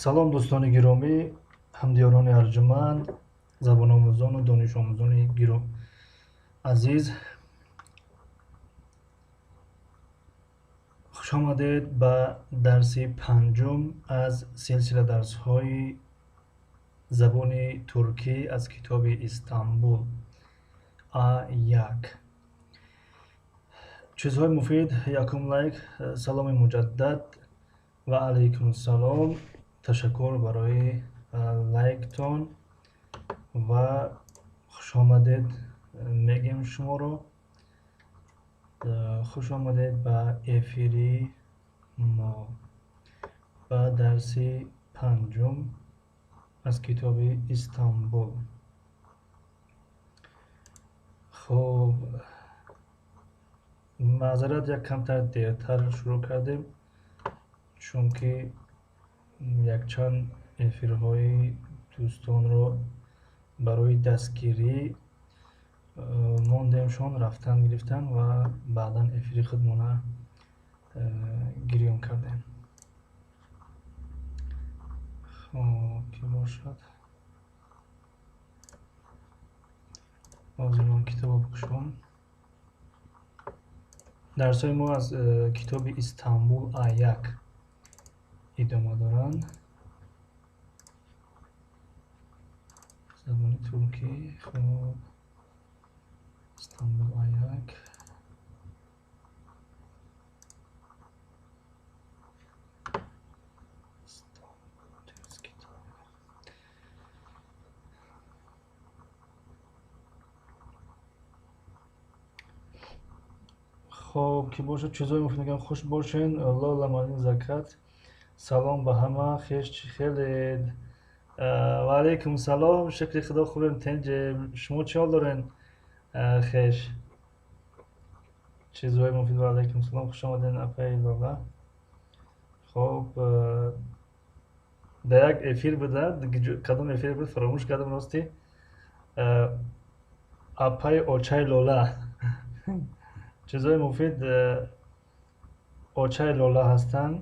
салом дӯстони гиромӣ, ҳамдиёрони арҷуманд, забономӯзону донишомӯзони азиз, хушомадед ба дарси панҷум аз силсила дарсҳои забони туркӣ аз китоби Истанбул А1. чизҳои муфид: якум лайк, саломи муҷаддад ва алайкумассалом. Ташаккур барои лайктон ва хушомадед мегем шуморо. хушомадед ба эфири мо ба дарси панҷум аз китоби Истанбул. хуб, маъзарат, як камтар дертар шурӯъ кардем, чунки якчанд эфирҳои дӯстонро барои дастгирӣ мондемшон, рафтан гирифтан ва баъдан эфири худмона гирён кардем. хуб, ки бошад ҳозирон китобо букушон. дарсҳои мо аз китоби Истанбул А1 идома доранд. забони туркӣ. хуб, Истанбул А1. хуб, ки бошад, чизҳои муфид мегӯям. хуш бошен. Лола Малин Закат. салом ба ҳама. хеш чӣ хелед? ва алайкум салом. шукри худо хубем тенҷем. шумо чӣ ҳол дорен? хеш. чизҳои муфид. ва алайкум салом. хуш омадед апаи Лола. хуб, да як эфир буда, кадом эфир буд фаромӯш кардам ростӣ. апаи очаи Лола. чизҳои муфид очаи Лола ҳастанд.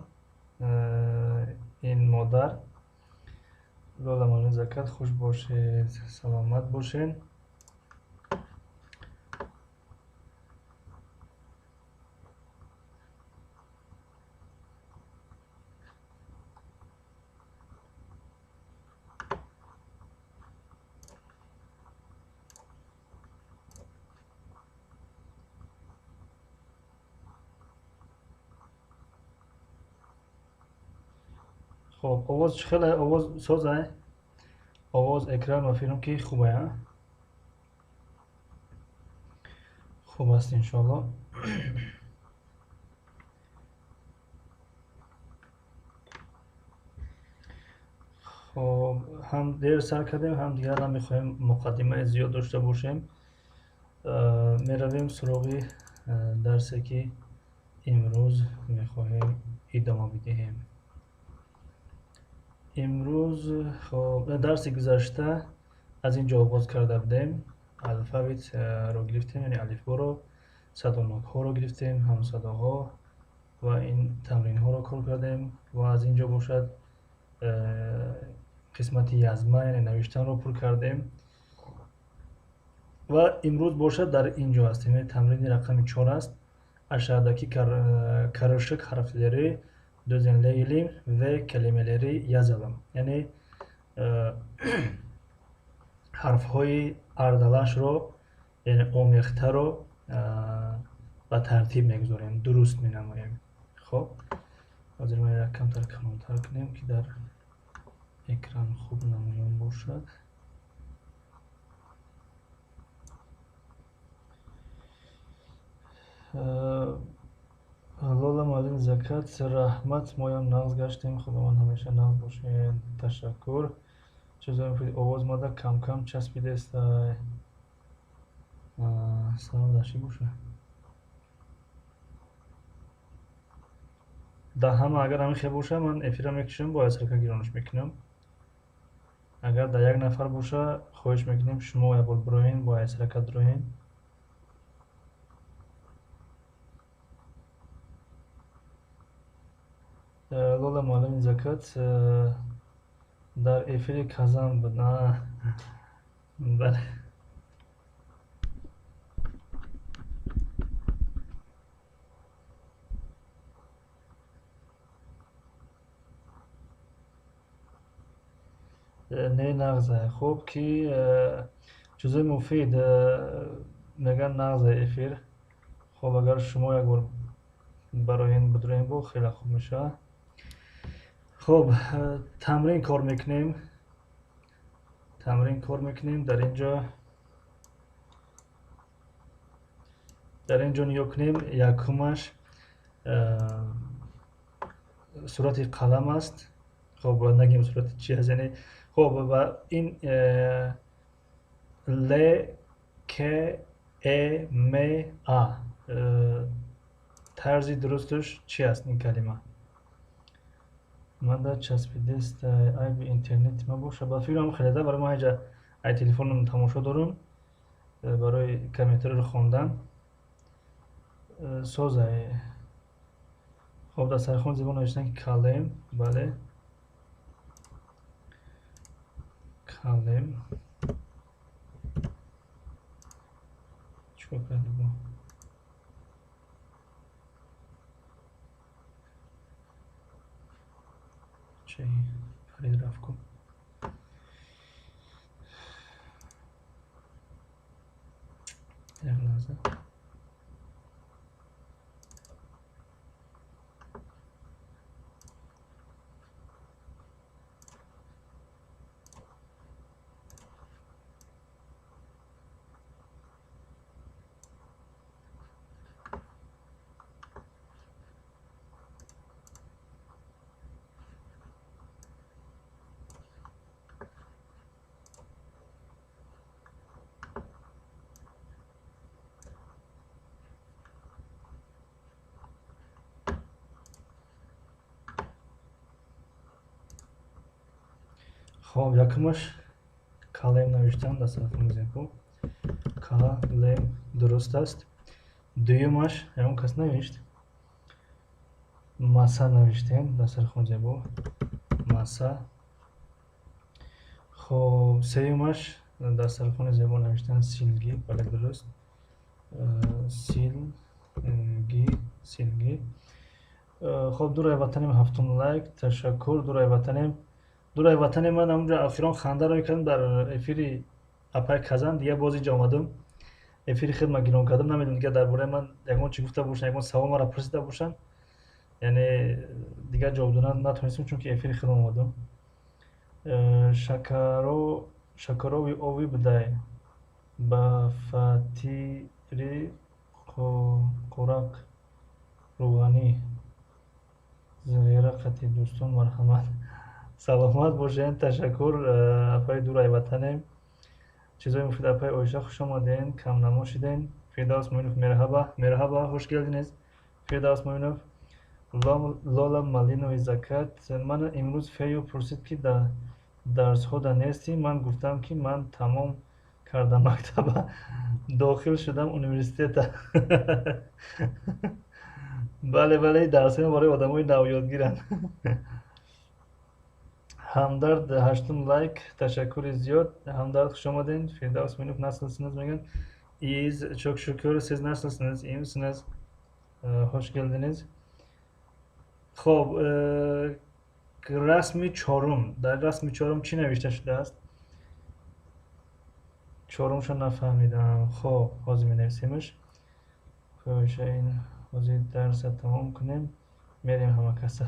ин модар Лола Малин Закат. хуш бошед, саломат бошед. хуб, овоз чӣ хел? овоз соз ай? овоз экран ва филм ки хуб ай? хуб аст иншоалло. хуб, ҳам дер сар кардем, ҳам дигар намехоҳем муқаддимаи зиёд дошта бошем. меравем суроғи дарсе ки имрӯз мехоҳем идома бидиҳем. имрӯз дарси гузашта аз ин ҷо оғоз карда будем. алфавитро гирифтем, яъне алифборо, садонокҳоро гирифтем, ҳамсадоҳо ва ин тамринҳоро кор кардем. ва аз ин ҷо бошад қисмати язма, яъне навиштанро пур кардем. ва имрӯз бошад дар ин ҷо ҳастем. тамрини рақами 4 аст. aşağıdaki karışık harfleri düzenleyelim ve kelimeleri yazalım. Yani harfهای اردلاش رو یعنی آمیخته رو به ترتیب میگذاریم، درست مینماییم. خب حاضر ما یک کمتر کمتر کنیم که در اکران خوب نمایان باشد. Lola Malin Zakat. رحمت مایم نغز گشتیم. خداوند همیشه نغز باشید. تشکر. چیزایی مفید آواز ماده کم کم چسبیده است. سلام داشتی باشه. ده همه اگر همین خیلی باشه من افیرم میکشم با اسرکه گیرانش میکنم. اگر ده یک نفر باشه خواهش میکنیم شما یا بروین با اسرکه دروین. лола маълуми закат дар эфири казан буд. Бале. не нағзае. Хуб ки чизои муфид меган нағзае эфир. хуб агар шумо як бор барои ин бидурем бо хеле хуб мешавад. хуб тамрин кор мекунем. дар ин ҷо ниё кунем. Якумаш сурати қалам аст. хуб нагем сурати чи аст, яъне хуб ва ин л к э м а тарзи дурустуш чи аст ин калима? ман дар часпидист айби интернети ма боша. ба фикрам хеледа барои ман ҳеҷа ай телефонам тамошо дорам барои комментариро хондан созае. хуб дар сархон зебо навиштан ки калем. Бале, калем чикор карди бо чӣ фарид рафт кун. як лаҳза. хуб якумаш калем навиштан дар сарафон мезем. хуб калем дуруст аст. дуюмаш ягон кас навишт. маса навиштем дар сарафон зебо. маса. хуб сеюмаш дар сарафони зебо навиштан силги. бале дуруст. силги. хуб дураи ватанем 7 лайк. ташаккур дураи ватанем. дураи ватани ман ҳамунҷо ахирон хандаро мекардам дар эфири апай казан. дигар боз инҷа омадам. эфири хеле ман гирон кардам. намедонам дигар дар бораи ман ягон чӣ гуфта бошанд, ягон савол маро пурсида бошанд. яъне дигар ҷавоб додан натонистам, чунки эфири хеле омадам. шакарови овӣ бидай ба фатири қурақ рӯғанӣ зағирақати дӯстон марҳамат. саломат бошед. ташаккур апаи дураи ватанем. чизои муфид апаи оиша хуш омаден. камнамо шиден. фирдавс моинов мерҳаба хуш келдинез. фирдавс моинов. лола малинови закат. ман имрӯз фею пурсид ки дарсҳода нестӣ. ман гуфтам ки ман тамом кардам мактаба. дохил шудам университета. бале дарсҳои барои одамои навёдгиранд. ҳамдард 8 лайк. ташаккури зиёд. ҳамдард хуш омаден. фирдавс моинов наслсинез мегӯянд. из чок шукур сиз наслсинез. имсинез. хуш келдинез. хуб расми чорум. дар расми чорум чӣ навишта шудааст? чорумшо нафаҳмидам. хуб ҳозир менависемаш. хоша ин ҳозир дарса тамом кунем. мерем ҳама каса.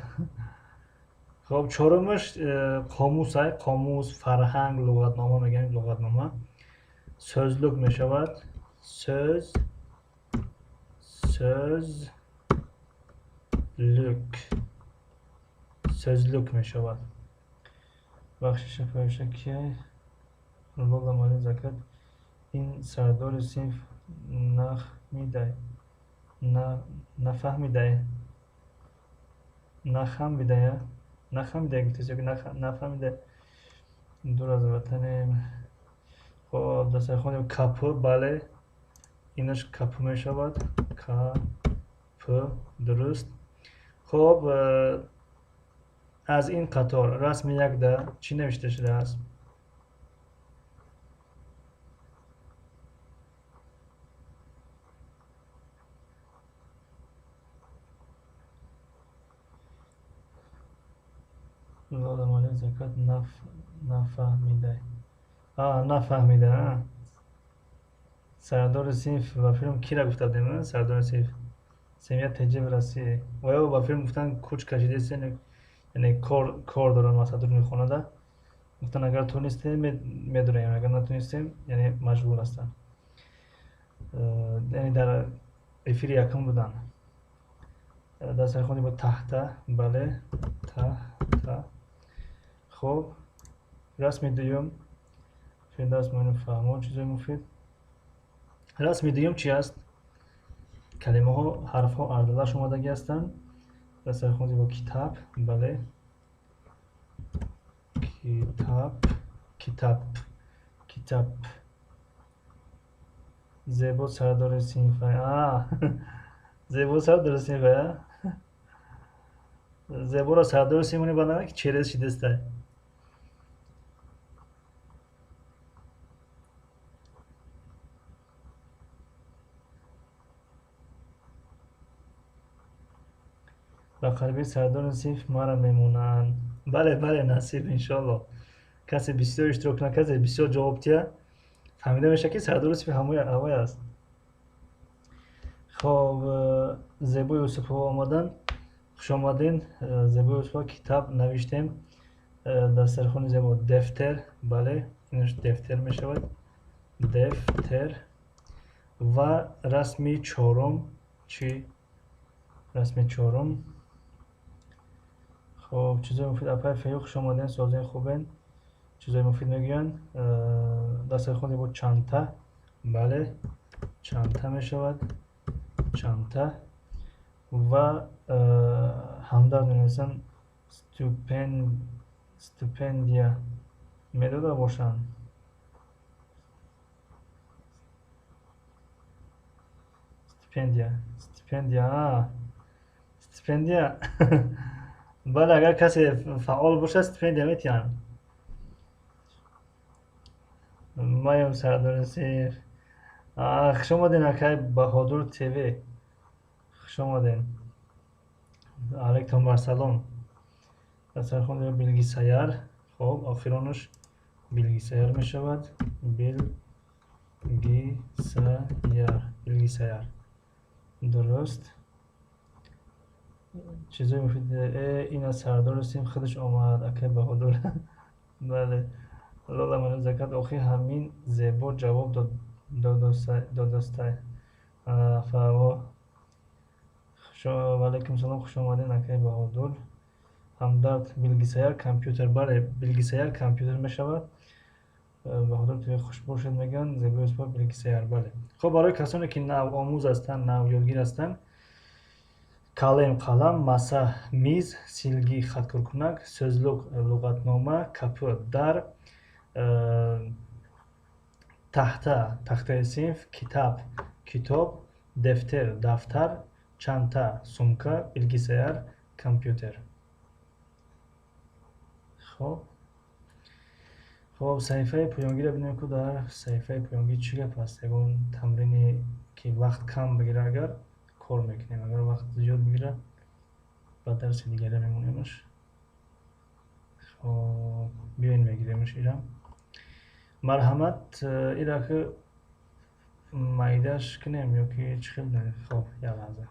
хуб чорумаш қомус ай. қомус, фарҳанг, луғатнома мегӯем. луғатнома. сӯзлук мешавад. сӯзлук мешавад. бахши шафоиша кияй? лола мали закат. ин сардори синф нахамидай гуфтест ёки нафаҳмидай. дур аз ватанем. хуб дар сархони капу. бале инаш капу мешавад. капу дуруст. хуб از این قطار رسم یک ده چی نوشته شده است؟ مالی زکات نفهمیده. نفهمیده. سردار صنف و فیلم کی را گفته بودیم؟ سردار صنف سمیت تجربه راسی و یا با فیلم گفتن کوچ کشیده سن، یعنی کار دارن واسه میخونه ده، گفتن اگر تونستیم میدونیم، اگر نتونستیم یعنی مجبور هستن. یعنی در افیر یکم بودن. در سر خونی با تحته. بله تحته. خب رسم دوم فیلم دست ما فهمون چیزای مفید. رسم دوم چی است؟ کلمه ها حرف ها اردلاش اومدگی هستند. در سر خونی با کتاب. بله کتاب. زیبا سردار صنف. زیبا سردار صنف. زیبا را سردار صنف مونی بنده که چهره شیدسته. و قلبی سردار صنف ما را میمونن. بله نصیب انشالله. کسی بسیار اشتراک نکرده، بسیار جواب تیه فهمیده میشه که سردار صنف هموی است. خب زیبا یوسف ها آمدن. خوش آمدین. زیبا یوسف ها کتاب نوشتیم. در سرخون زیبا دفتر. بله اینش دفتر می شود. دفتر. و رسمی چهارم چی؟ رسمی چهارم. خب چیزای مفید اپای فیو خوش آمدین. سازین خوبین. چیزای مفید میگن. در سرخون زیبا چانتا. بله چانتا می شود. چانتا. و همدرد می‌نویسن استیپندیا میداده باشن. استیپندیا. بله اگر کسی فعال باشه استیپندیا میتین. مایم سردار صنف. خوش آمدین اکای بهادر تیوی. خوش آمدین. علیکم بر سلام. در سرخون بیلگی سیار. خب آخرانش بیلگی سیار می شود. بیلگی سیار درست. چیزای مفید. این از سردار صنف خودش آمد اکای بهادر. بله لالا من زکات آخی همین زیبا جواب دادسته. فوا و علیکم سلام. خوش آمدین اکای بهادر. همدرد بیلگیسایر کامپیوتر. بله بیلگیسایر کامپیوتر می شود. بهادر توی خوش باشید میگن. زیبا یوسف بیلگیسایر. بله خب برای کسانی که نو آموز هستن، نو یادگیر هستن، کалем қалам, маса میز, силги хатгиркунак, сӯзлук луғатнома, капут дар, тахта тахтаи синф, китоб китоб, дифтар дафтар, чанта сумка, билгисаяр компютер. хоб саҳифаи поёнгиро бинем ки дар саҳифаи поёнгӣ чӣ гап аст. ягон тамрине ки вақт кам бигира агар кор мекунем, агар вақт зиёд бигира ба дарси дигаре мемонемш. хоб биёин мегиремш ира. марҳамат ира ки майдаш кунем ё ки чӣ хел. хоб як лаҳза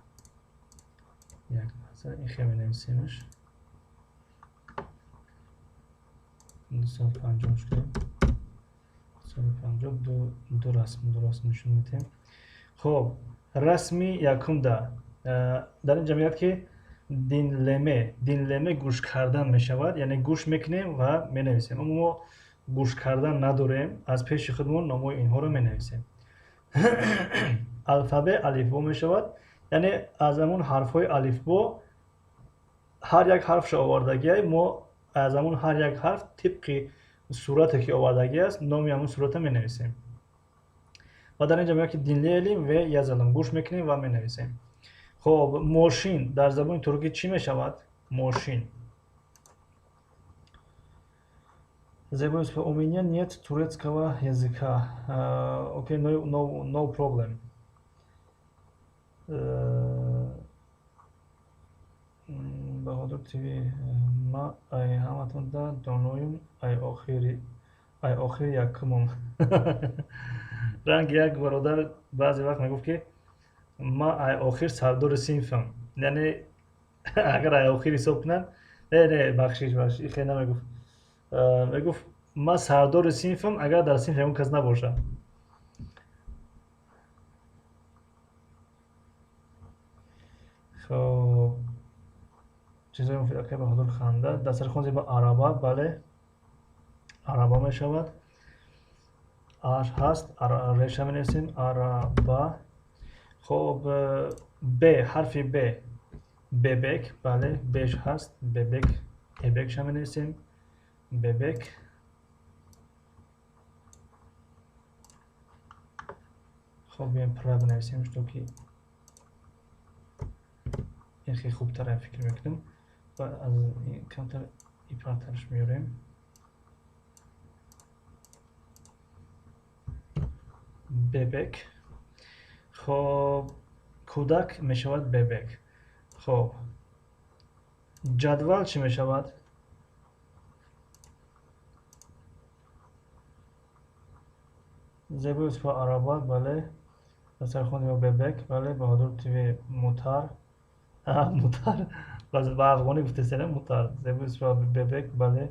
ин хел менависемш. 250 шудем. 250 ду расм нишон медиҳем. хоб расми якумда дар ин ҷамъият ки динлеме гӯш кардан мешавад, яъне гӯш мекунем ва менависем. аммо мо гӯш кардан надорем, аз пеши худмон номои инҳоро менависем. алфабе алифбо мешавад, яъне аз ҳамон ҳарфҳои алифбо ҳар як ҳарфшо овардагиай мо аз ҳамон ҳар як ҳарф тибқи сурате ки овардаги аст номи ҳамон сурата менависем. ва дар ин ҷамъият ки динлеелим ве язалам гӯш мекунем ва менависем. хоб мошин дар забони туркӣ чӣ мешавад? Мошин. Забылось, у меня нет турецкого языка. Окей, no problem. Баҳодур ТВ ма ай ҳаматонда доноюм ай охир якумам. Ранг як бародар баъзе вақт мегуфт ки ма ай охир сардори синфам. Яъне агар ай охир ҳисоб кунад, не бахшиш хеле намегуфт. Мегуфт ма сардори синфам агар дар синф ягон кас набошад. خب چیزهای مفید که به حضور خنده دستر خونزی با عربه بله عربه می شود آش هست ریشه می نویسیم عربه خب ب حرف ب ببک بله بش هست ببک ببک شما می نویسیم ببک خب بیایم پرا بنویسیم چون که این خیلی خوبتر فکر میکنم و از این کمتر ایپراترش میاریم ببک خب کودک میشود ببک خب جدول چی میشود زبوس با عربات بله دستر خوندی با ببک بله بهادر تیوی موتر موتر با افغانی گفته سنه موتر زبوس با ببک بله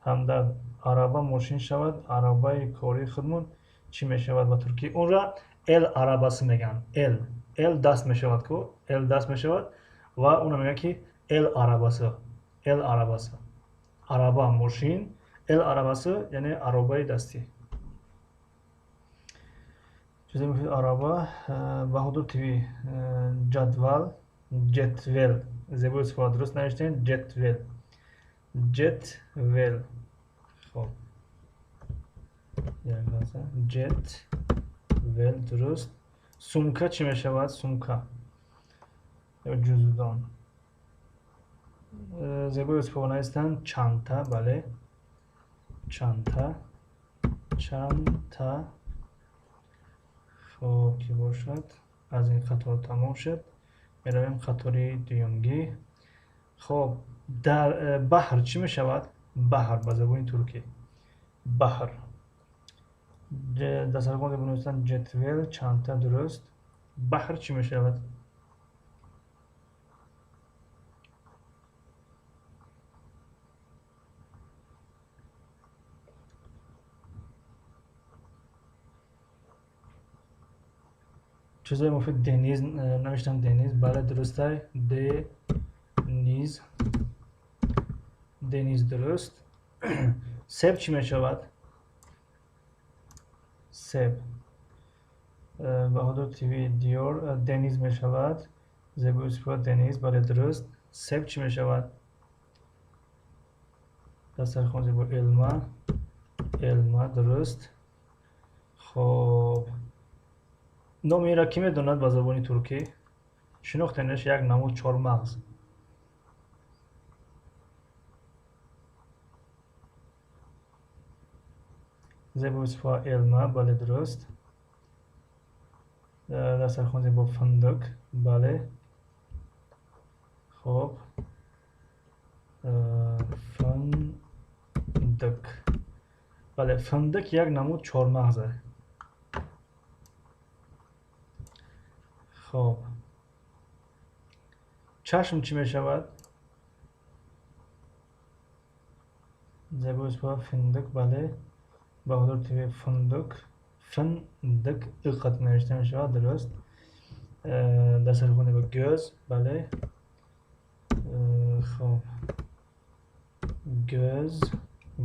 همدرد عربه ماشین شود عربه کاری خودمون چی میشود با ترکی اون را ال عرباسی میگن ال دست میشود کو ال دست میشود و اون میگن که ال عرباسی عربه ماشین ال عرباسی یعنی عربه دستی چیزی مفید عربه و حدود تیوی جدول جتول زبور استفاده درست نوشتین جتول خب جتول درست سمکه چی میشود سمکه یا جزودان زبور استفاده نوشتن چانتا بله چانتا خب کی باشد از این قطار تمام شد میرویم خطوری دویمگی خب در بحر چی میشود بحر با زبان ترکی بحر در سرگان بنویسن جتول چانتا درست بحر چی میشود چیزای مفید دنیز نوشتم دنیز بله درسته دنیز درست سب چی می شود سب بهادر تیوی دیور دنیز می شود زبوس با دنیز بله درست سب چی می شود دستر خونزی با علما درست خب نامی را کی میداند با زبان ترکی شناختنش یک نمود چهارمغز زبوس با علما بله درست دستر خونزی با فندق بله خب فندق بله فندق یک نمود چهارمغزه خب چشم چی می شود زبوس با فندق بله بهادر تیوی فندق اقت نوشته می شود درست دستر خونده با göz بله خب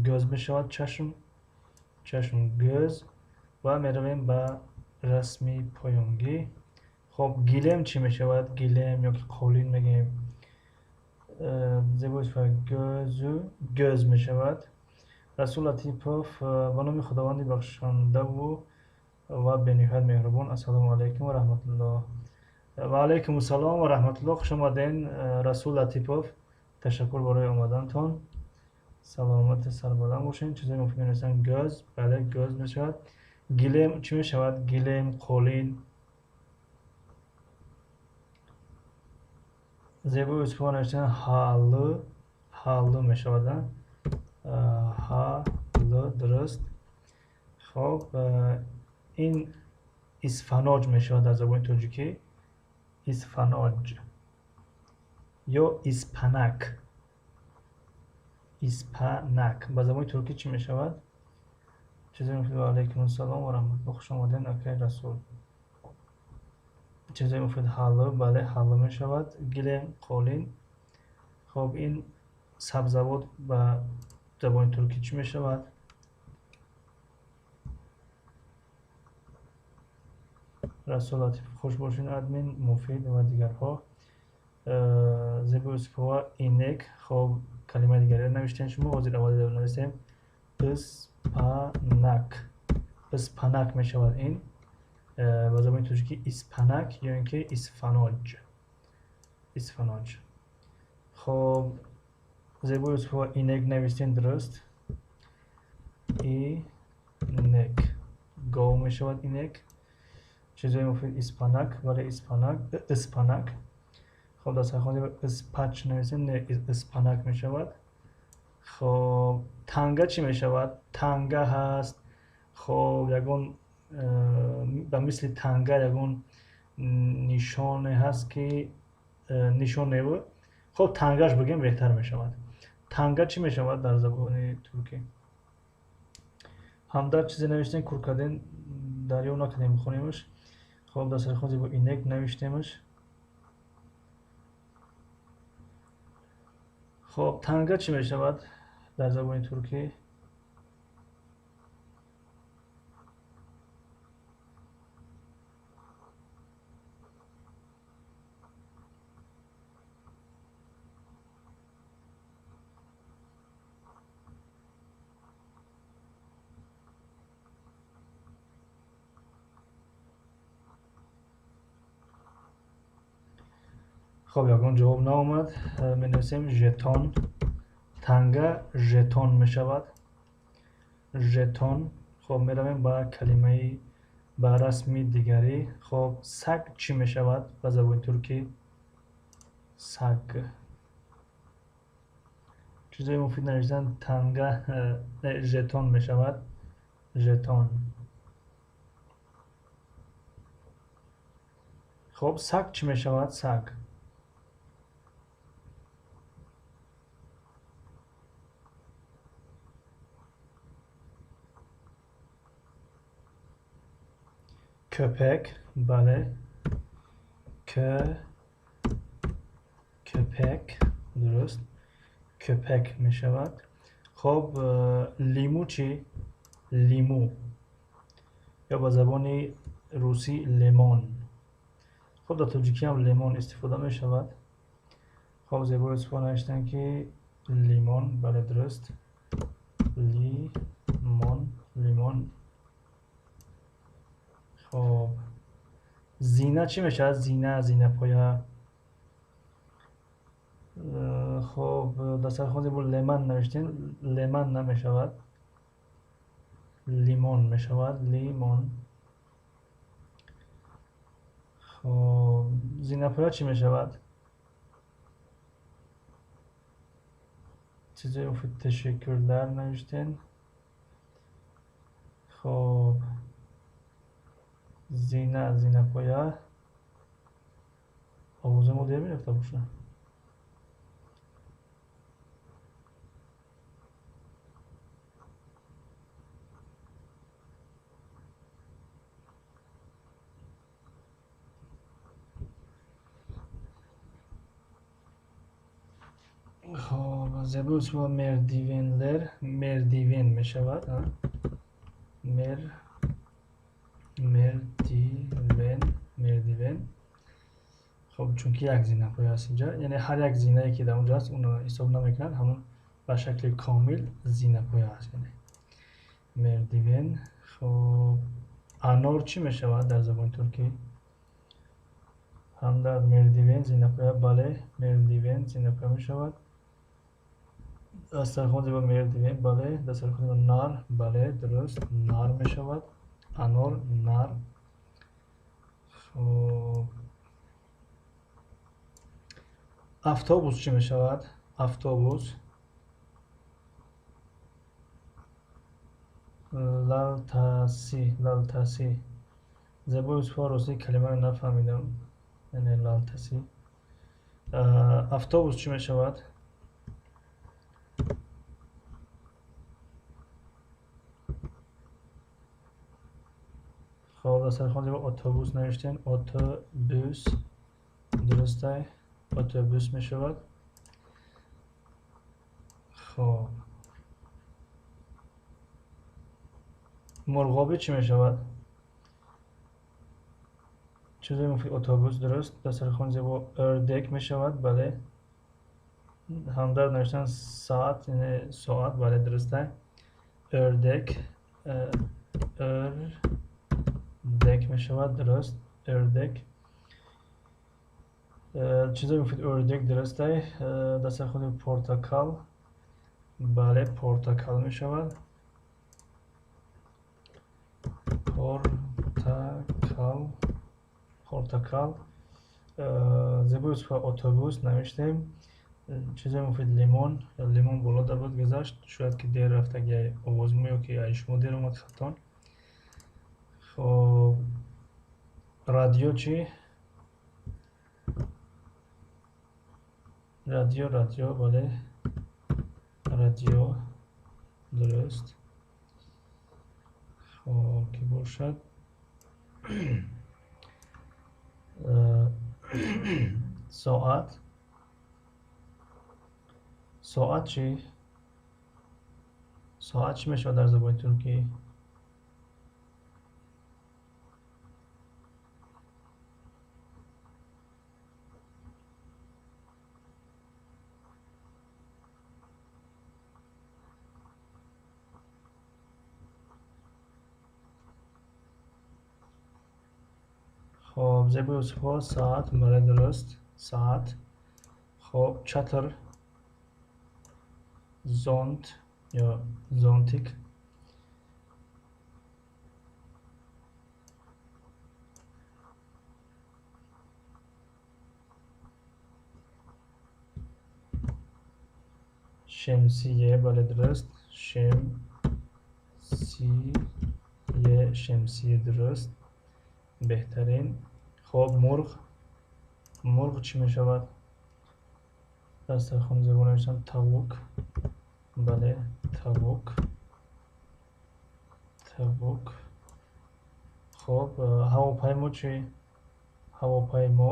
göz می شود چشم göz و می رویم به رسمی پایانگی خب گیلم چی می شود گیلم یا که قولین میگیم زبوس و göz می شود رسول لطیفوف و نام خداوند بخشنده و بنهایت مهربان السلام علیکم و رحمت الله و علیکم السلام و رحمت الله خوش آمدین رسول لطیفوف تشکر برای آمدنتان سلامت سربلند باشین. چیزای مفید نوشتن گاز، بله گاز می شود. گلیم چی می شود؟ گلیم، قولین. زیبا اسپا نوشتن حالو، حالو می شود. حالو درست. خب این اسفناج می شود در زبان تاجیکی. اسفناج یا اسپنک. اسپنک به زبان ترکی چی می شود؟ چیزای مفید. و علیکم السلام و رحمت الله، خوش آمدین اکای رسول. چیزای مفید حلو، بله حلو می شود. گلیم، قولین. خب این سبزوات به زبان ترکی چی می شود؟ رسول لطیف خوش باشین ادمین مفید و دیگرها. زیبا اسپوا اینک. خب کلمه دیگری نوشتین شما، حاضر اول نوشتیم اسپنک. اسپنک می شود این به زبان ترکی اسپنک یا اینکه اسفناج. اسفناج. خب زیبا اسپوا اینک نوشتین درست. اینک گاو می شود اینک. چیزای مفید اسپنک، ولی اسپنک اسپنک. خب دست خواهی اسپچ نویسین، نه اسپنک می شود. خب تنگه چی می شود؟ تنگه هست. خب یکون به مثل تنگه یکون نشانه هست که نشانه بود. خب تنگهش بگیم بهتر می شود. تنگه چی می شود در زبان ترکی؟ همدر چیزی نوشتین کرکدین دریا نکنیم میخونیمش. خب دست خواهی با اینک نوشتیمش. خب تنگه چی می شود در زبان ترکی؟ خب یکون جواب نامد. می نویسیم ژتون. تنگه ژتون می شود. ژتون. خب می رویم با کلمه با رسمی دیگری. خب سگ چی می شود به زبان ترکی؟ سگ. چیزای مفید نوشتن تنگه ژتون می شود. ژتون. خب سگ چی می شود؟ سگ. köpek، بله köpek درست. köpek می شود. خب لیمو چی؟ لیمو یا با زبان روسی لیمون. خب در تاجیکی هم لیمون استفاده می شود. خب زیبا استفاده نوشتن که لیمون، بله درست. لیمون، لیمون. خب زینه چی میشه؟ زینه، زینه پایه. خب دستر خود با لیمون نوشتین، لیمون نمی شود. لیمون می شود. لیمون. خب زینه پایه چی می شود؟ چیزی مفید تشکرler نوشتین. خب زینه، زینه پایه. آوازه ما دیگه می رفته باشه. خب زیبا اسم مردیونلر، مردیون می شود. مردیون، مردیون. خب چون که یک زینه پایه هست اینجا، یعنی هر یک زینه که در اونجا هست اون رو حساب نمیکنن، همون به شکل کامل زینه پایه هست. یعنی مردیون. خب انار چی می شود در زبان ترکی؟ هم در مردیون زینه پایه، بله مردیون زینه پایه می شود. دسترخوان زیبا میردیم. بله. دسترخوان زیبا نار. بله درست، نار می شود. انار، نار. خب автобус чӣ мешавад? Автобус. лалтаси, лалтаси. зебои усфо рости калимаро нафаҳмидам. яъне лалтаси. автобус чӣ мешавад? хоб дастархон зебо автобус навиштем. Автобус. дурустай. автобус мешавад. хоб мурғобӣ чӣ мешавад? чизе муфид автобус дуруст. дастархон зебо урдек мешавад. бале. ҳамдар навиштан соат, яъне соат. бале дурустай. урдек. урдек мешавад. дуруст. урдек. чизе муфид урдек дурустай. дастархон зебо портакал. бале портакал мешавад. портакал. портакал. зебои усфа автобус навиштем. чизе муфид лимон. лимон болода буд гузашт. шояд ки дер рафт, аги овоз меё ки ай шумо дер омад хатон. хоб радио чӣ? радио, радио. бале радио дуруст. хоб ки бошад? соат. соат чӣ? соат чӣ мешавад дар забони туркӣ? хоб зебои усфҳо соат. бале дуруст. соат. хоб чатр. зонт ё зонтик. шемсие. бале дуруст. шемсие. шемсие дуруст. беҳтарин. хоб мурғ. мурғ чӣ мешавад? дастархон зебо навиштам тавук. бале тавук. тавук. хоб ҳавопаймо чӣ? ҳавопаймо.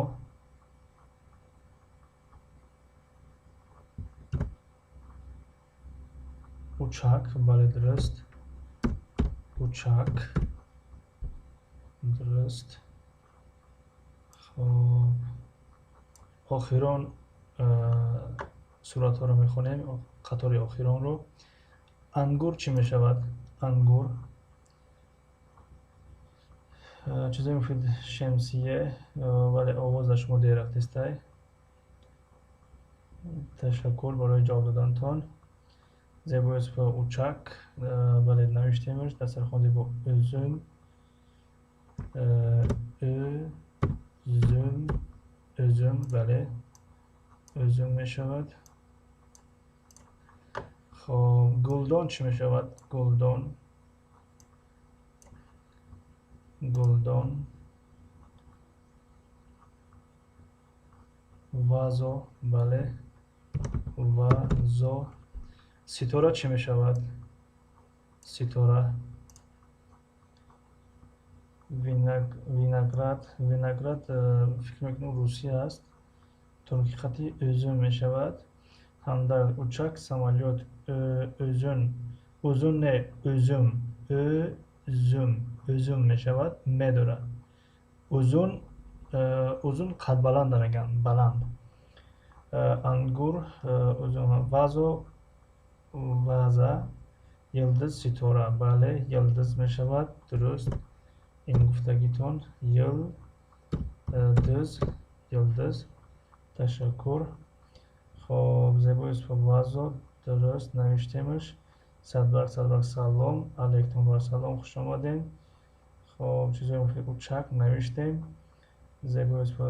учак. бале дуруст. учак дуруст. хоб охирон суратҳоро мехонем. қатори охиронро. ангур чӣ мешавад? ангур. чизе муфид шемсие. вале овозаш шумо дер рафтестай. ташаккур барои ҷавоб додантон. зебои усфа учак. бале навиштемш. дастархон зебо ӯзум. ӯзум. ӯзум. бале ӯзум мешавад. хоб гулдон чӣ мешавад? гулдон. гулдон. вазо. бале вазо. ситора чӣ мешавад? ситора. виноград. виноград фикр мекунам русия аст. турки хати ӯзум мешавад. ҳамдар учак. самолёт ӯзун. ӯзун не ӯзум. ӯзум. ӯзум мешавад. медорад. ӯзун. ӯзун қадбаланда мегӯянд. баланд. ангур ӯзум. вазо. ваза. йилдиз. ситора. бале йилдиз мешавад. дуруст. ин гуфтагитон. йилдиз. йилдиз. ташаккур. хоб зебои усфа вазо. درست نوشتیمش. صدبرگ سلام علیکم و سلام، خوش آمدین. خب چیزای مفید کوچک نوشتیم. زیبا اسم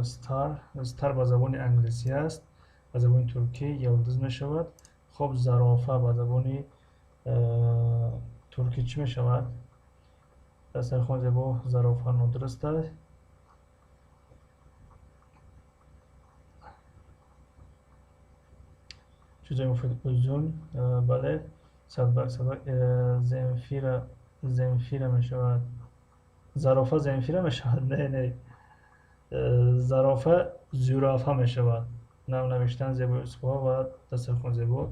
استار با زبان انگلیسی است، با زبان ترکی یلدز می شود. خب زرافه با زبان ترکی چی می شود؟ دستر خون زیبا زرافه ندرست است. چیزای مفید uzun. بله. صدبرگ زنفیره می شود. زرافه زنفیره می شود؟ نه. زرافه زرافه می شود. نوشتن زیبا اسپا و دسترخوان زیبا.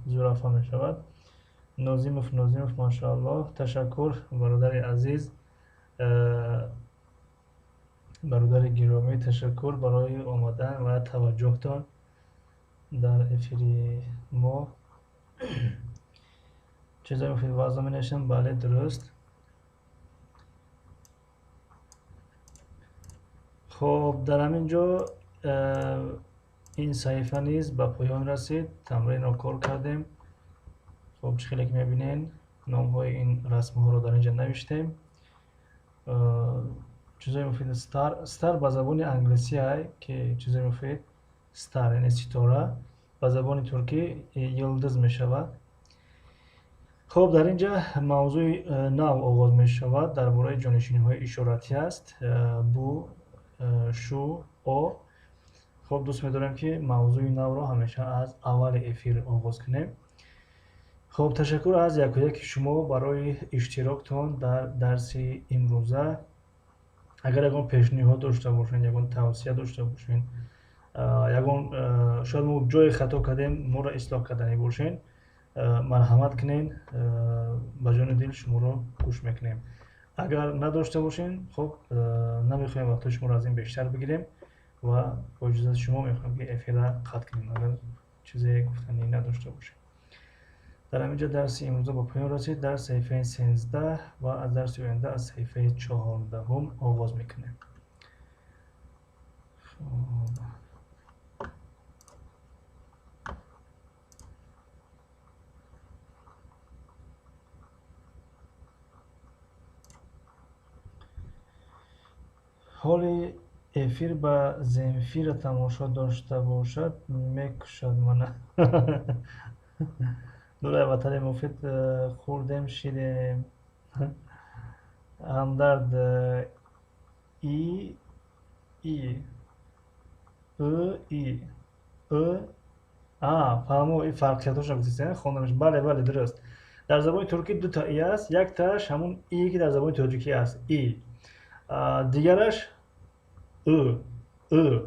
زرافه می شود. نازیموف ماشاءالله. تشکر برادر عزیز، برادر گرامی، تشکر برای آمدن و توجهتان در افیری ما. چیزای مفید وضع می نشم. بله درست. خب در همینجا این صحیفه نیز به پایان رسید. تمرین رو کار کردیم. خب چخیلی که میبینین نام های این رسم ها رو در اینجا نوشتیم. چیزای مفید ستار به زبان انگلیسی های که چیزای مفید ستار یعنی ستاره، به زبان ترکی یلدز می شود. خب در اینجا موضوع نو آغاز می شود. درباره جانشینی های اشاراتی است. بو، شو، او. خب دوست می دارم که موضوع نو رو همیشه از اول افیر آغاز کنیم. خب تشکر از یک و یک شما برای اشتراکتان در درس امروزه. اگر یکون پیشنهاد داشته باشین، یکون توصیه داشته باشین، یکون شاید ما جای خطا کردیم ما را اصلاح کردنی باشین، مرحمت کنین. با جان دل شما رو گوش میکنیم. اگر نداشته باشین خب نمیخوایم وقت شما را از این بیشتر بگیریم و با اجازه شما میخوایم که افیر را قطع کنیم اگر چیزی گفتنی نداشته باشین. در همینجا درس امروز با پایان رسید. در صفحه 13 و از درس آینده از صفحه 14 آغاز میکنیم. حال افیر به زنفیر تماشا داشته باشد میکشد منه. دولای وطن مفید خوردیم شیریم. همدرد ای ای ای فهمو این فرقیتاش رو گفتید خوندمش. بله درست. در زبان ترکی دو تا ای است. یک تاش همون ای که در زبان تاجیکی است، ای. دیگرش ا ا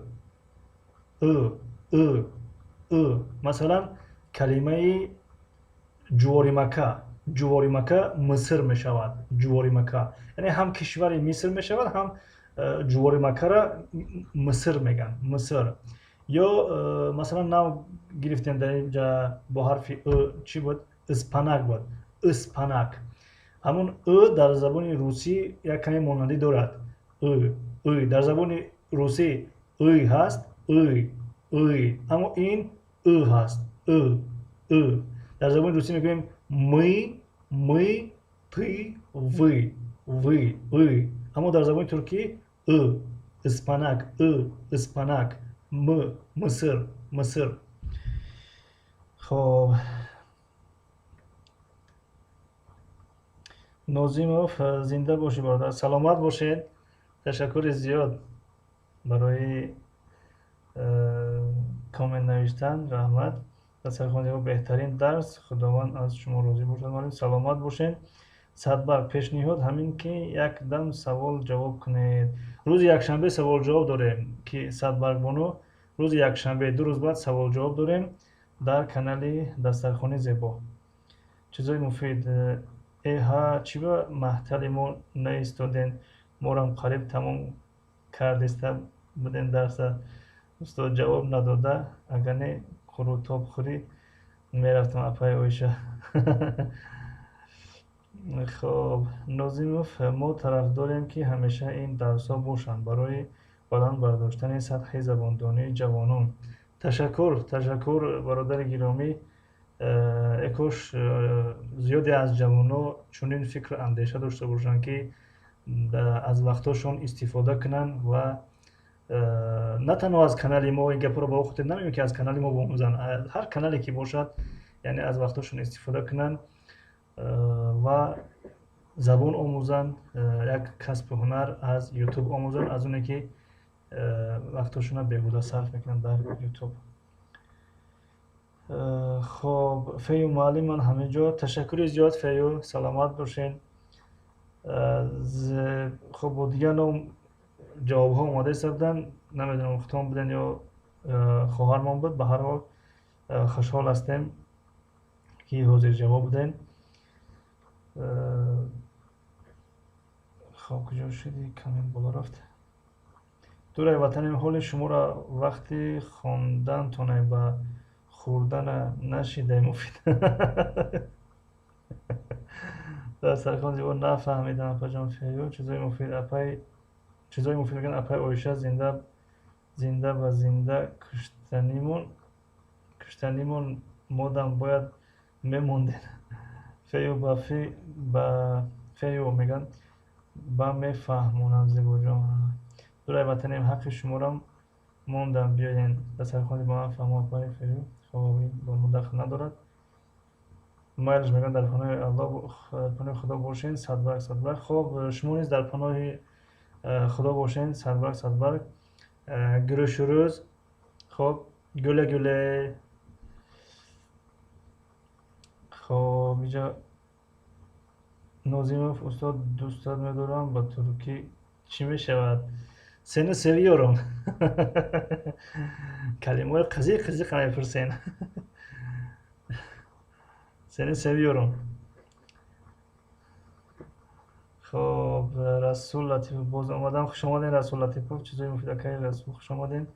ا ا ا. مثلا کلمه جواریمکه مصر می شود. جواریمکه یعنی هم کشور مصر می شود، هم جواریمکه را مصر میگن، مصر. یا مثلا نام گرفتیم در اینجا با حرف چی بود؟ اسپاناک بود. اسپاناک. همون در زبان روسی یک کمی مانندی دارد. در زبان روسی هست، اما این هست. در زبان روسی میگوییم می تی وی. اما در زبان ترکی اسپاناک، اسپاناک، مصر. خب نازیموف زنده باشی برادر، سلامت باشید. تشکر زیاد برای کامنت نوشتن. رحمت. دسترخوان و بهترین درس. خداوند از شما راضی باشد. سلامت باشین. صدبرگ پیشنهاد همین که یک دم سوال جواب کنید. روز یکشنبه سوال جواب داریم که صدبرگ بانو روز یکشنبه 2 روز بعد سوال جواب داریم در کانال دسترخوان زیبا. چیزای مفید چی با محتل ما نیستادین، ما رو قریب تمام کردیسته بودین درس. استاد جواب نداده. اگر نه خروتاب خوری میرفتم اپای اویشه. خب نازیموف ما طرف داریم که همیشه این درس ها باشند برای بلند برداشتن سطح زباندانی جوانان. تشکر برادر گرامی. اکوش زیادی از جوانان چنین فکر اندیشه داشته باشند که از وقتشون استفاده کنن و نه تنها از کانال ما این گپ رو با خودت نمیگم که از کانال ما باموزن، هر کانالی که باشد یعنی از وقتشون استفاده کنن و زبان آموزن، یک کسب هنر از یوتیوب آموزن از اونه که وقتشون بیهوده صرف میکنن در یوتیوب. خب فیو معلم من همه جا تشکر زیاد فیو، سلامت باشین. خب با دیگه نوع جواب ها اومده سردن، نمیدونم اختام بودن یا خواهرمان بود. به هر حال خوشحال هستیم که حاضر جواب بودین. خب کجا شدی؟ کامل بالا رفت. دورای وطنیم حال شما را وقتی خواندن تونه به خوردن نشیده مفید. در سرکان زیبا نفهمیدم اپا جان فیو چیزای مفید اپای چیزای مفید میگن اپای آیشه زنده و زنده کشتنیمون مادم باید میموندین. فیو با فیو میگن با میفهمونم زیبا جان. دورای وطنیم حق شما را موندم بیاین در سرکان با من فهمون اپای فیو. خب با مدخل ندارد. مایلش میگن در پناه الله پناه خدا باشین. صد برگ. خب شما نیز در پناه خدا باشین. صد برگ. گروشروز. خب گله. خب اینجا نازیموف استاد دوستت میدارم با ترکی چی میشود؟ سنو seviyorum. کلمه قزی کنه پرسین. seni seviyorum. خب رسول لطیف باز آمدم. خوش آمدین رسول لطیف. چیزای مفید که رسول خوش آمدین.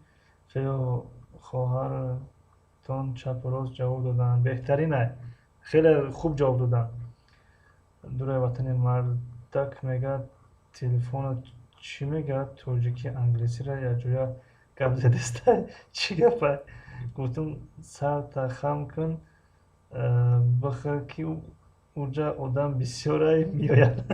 فیو خواهرتان چپ و راست جواب دادن. بهترینه، خیلی خوب جواب دادن. دورای وطن مردک میگه تلفن چی میگه؟ ترجیکی انگلیسی را یا جویا گپ زدسته. چی گپه؟ گفتم سر تخم کن بخیر که اونجا آدم بسیاری میآید.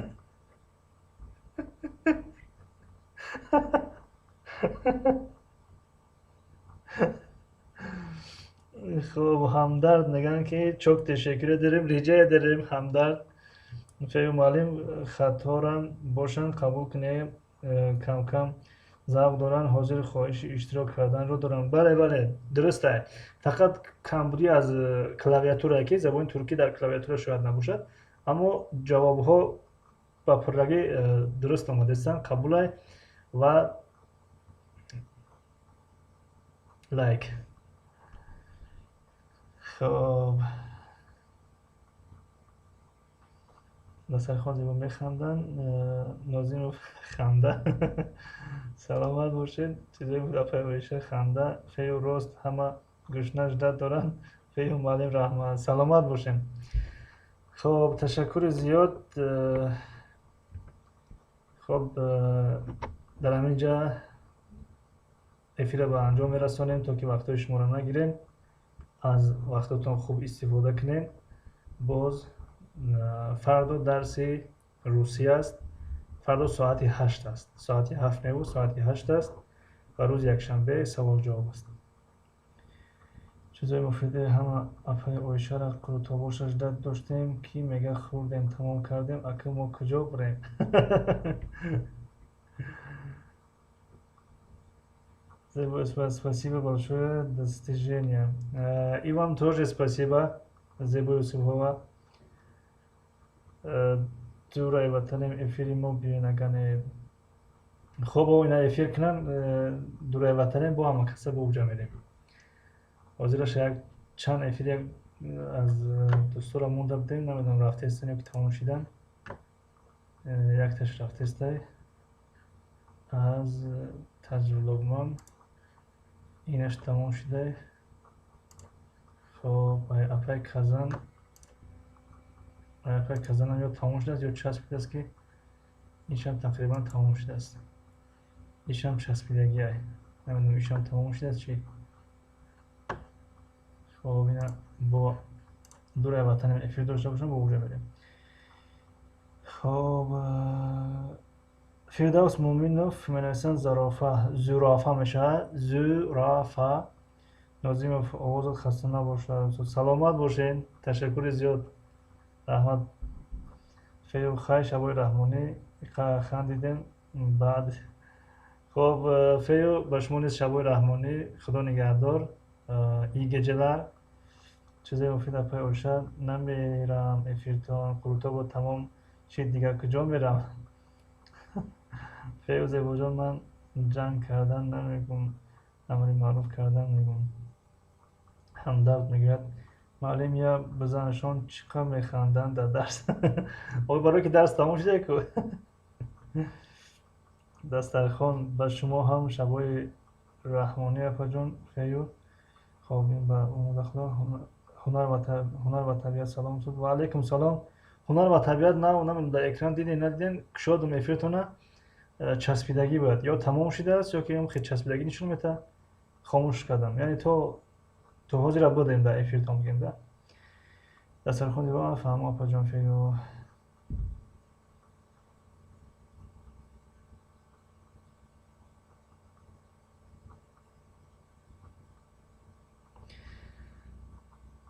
خب همدرد میگن که çok teşekkür ederim rica ederim همدرد. فیو معلم خطارم باشن قبول کنیم کم کم ذوق دارن حاضر خواهش اشتراک کردن رو دارن. بله درسته، فقط کمبودی از کلاویاتوره که زبان ترکی در کلاویاتوره شاید نباشد اما جواب ها با پررگی درست آمده است. قبوله و لایک. خب دسترخوان زیبا میخندن. نازیم خنده. سلامت باشید. چیزایی بود اپای ویشه خنده. فیو راست همه گشنه جدت دارن. فیو معلم رحمت. سلامت باشین. خب تشکر زیاد. خب در همینجا افیر به انجام میرسانیم تا که وقتای شما را نگیریم. از وقتتون خوب استفاده کنین. باز فردا درس روسی است. فردا ساعت 8 است. ساعت 7 نه، ساعت 8 است و روز یکشنبه سوال جواب است. چیزای مفید همه اپای آیشه را قروتا باشش داد داشتیم که میگه خوردیم تمام کردیم اکه ما کجا بریم. Спасибо большое, достижение. И вам тоже спасибо, Зебо Юсупова. Дурай ватанем эфири мо бинагане. خب اینا افیر کنن دورای وطنه با هم کسا با اوجا میریم. حاضرش یک چند افیر از دوستورا مونده بدیم. نمیدونم رفته استن یا که تمام شیدن. یک تش رفته استه از تجربلوگمان اینش تمام شده. خب اپای کازان فکر کردم یا تموم شده است یا چسبیده است که اینشم تقریبا تموم شده است. اینشم چسبیدگی های نمیدونم اینشم تموم شده است چی. خب اینا با دور وطن افیر داشته باشم با اونجا بریم. خب فردوس مومینوف می‌نویسند زرافه میشه زرافه. نازیمов آوازت خسته نباشه سلامت باشین. تشکر زیاد رحمت فیو خیر شبای رحمانی خندیدین بعد. خب فیو به شما نیز شبای رحمانی خدا نگهدار. این گجه‌لر چیزای مفید از پای باشد نمیرم افیرتان قروتا با تمام چی دیگر کجا میرم. فیوز بجان من جنگ کردن نمیگم امری معروف کردن میگم. همدرد میگوید معلم یا بزنشان چقدر میخندن در درس. آقای برای که درس تموم شده که دسترخوان به شما هم شبای رحمانی اپا جان فیو. خب این به امید خدا هنر و طبیعت سلام شد و علیکم سلام. هنر و طبیعت نه نمیدونم در اکران دیدین ندیدین شاید میفیرتونه چسبیدگی بود یا تمام شده است یا که اون خیلی چسبیدگی نشون میده خاموش کردم یعنی تو حاضر بودیم در افیرتون میگیم ده دسترخوان دیوان فهم اپا جان فیو.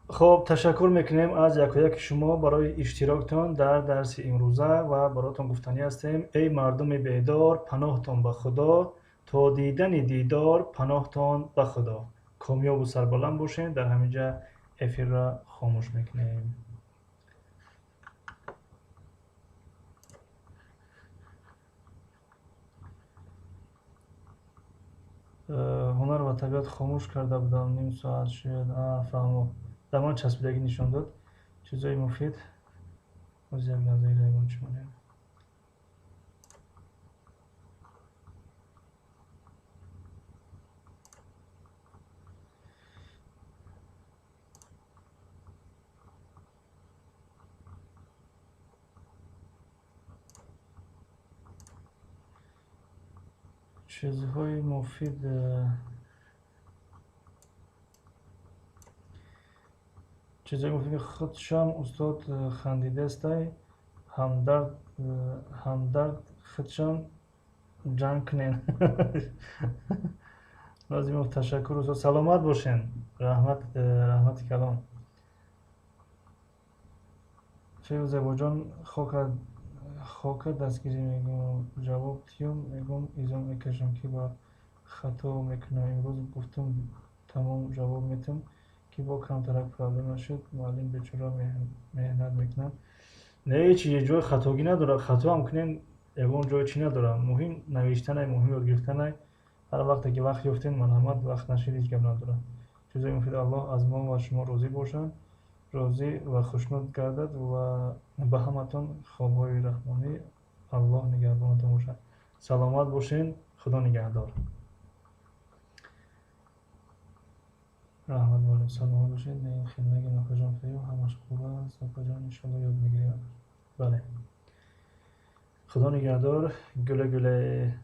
خب تشکر میکنیم از یک و یک شما برای اشتراکتان در درس امروزه و براتون گفتنی هستیم ای مردم بیدار پناهتان به خدا تا دیدن دیدار پناهتان به خدا. کامیاب و سربلند باشین. در همینجا افیر را خاموش میکنیم. هنر و طبیعت خاموش کرده بودم نیم ساعت شد فهمو در من چسبیدگی نشون داد چیزای مفید از یک نظری رایگان چمانیم. چیزهای مفید چیزهای مفید خودشم استاد خندیده است همدرد خودشم جنگ کنین. نازیمov تشکر استاد سلامت باشین. رحمت کلام فیروز بجان خاک دستگیری میگم جواب تیم میگم ایزان میکشم که با خطا میکنم امروز گفتم تمام جواب میتم که با کمترک پرابلم نشد معلم بیچاره مهنت میکنم. نه هیچی یه جای خطاگی نداره خطا هم کنین یکون جای چی نداره مهم نوشتن های مهم یاد گرفتن های هر وقت که وقت یافتین مرحمت وقت نشید هیچ گپ نداره. چیزای مفید الله از ما و شما راضی باشن راضی و خوشنود گردد و به همتون خوابهای رحمانی الله نگهبانتون باشد. سلامت باشین. خدا نگهدار. رحمت بالله سلامت باشین. این خدمت نفر جان فیو همش خوب است نفر جان انشالله یاد میگیریم. بله خدا نگهدار. گله گله.